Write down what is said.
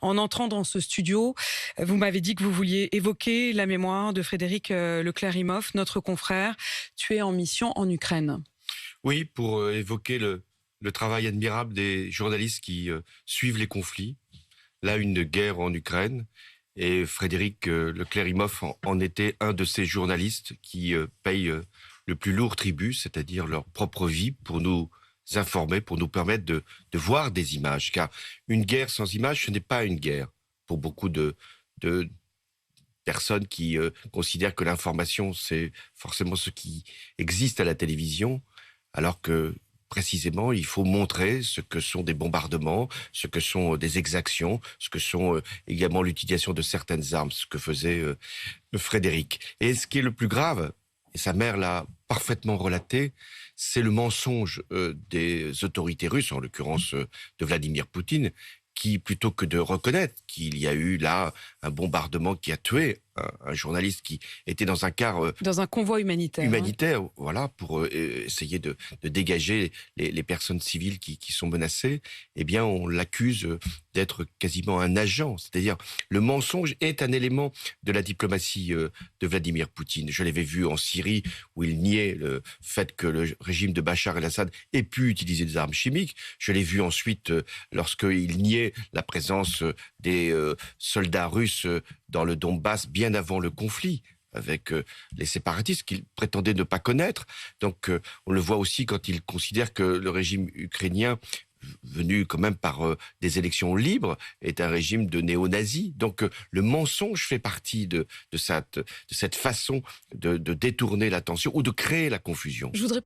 En entrant dans ce studio, vous m'avez dit que vous vouliez évoquer la mémoire de Frédéric Leclerimoff, notre confrère, tué en mission en Ukraine. Oui, pour évoquer le travail admirable des journalistes qui suivent les conflits. Là, une guerre en Ukraine. Et Frédéric Leclerimoff en était un de ces journalistes qui payent le plus lourd tribut, c'est-à-dire leur propre vie, pour nous informer, pour nous permettre de voir des images. Car une guerre sans images, ce n'est pas une guerre. Pour beaucoup de personnes qui considèrent que l'information, c'est forcément ce qui existe à la télévision, alors que précisément, il faut montrer ce que sont des bombardements, ce que sont des exactions, ce que sont également l'utilisation de certaines armes, ce que faisait Frédéric. Et ce qui est le plus grave, et sa mère l'a parfaitement relaté, c'est le mensonge des autorités russes, en l'occurrence de Vladimir Poutine, qui, plutôt que de reconnaître qu'il y a eu là un bombardement qui a tué un journaliste qui était dans un car Dans un convoi humanitaire. Voilà, pour essayer de dégager les personnes civiles qui sont menacées, eh bien, on l'accuse d'être quasiment un agent. C'est-à-dire, le mensonge est un élément de la diplomatie de Vladimir Poutine. Je l'avais vu en Syrie, où il niait le fait que le régime de Bachar el-Assad ait pu utiliser des armes chimiques. Je l'ai vu ensuite lorsqu'il niait la présence des soldats russes dans le Donbass bien avant le conflit avec les séparatistes qu'il prétendait ne pas connaître. Donc on le voit aussi quand il considère que le régime ukrainien, venu quand même par des élections libres, est un régime de néo-nazis. Donc le mensonge fait partie de cette façon de détourner l'attention ou de créer la confusion. Je voudrais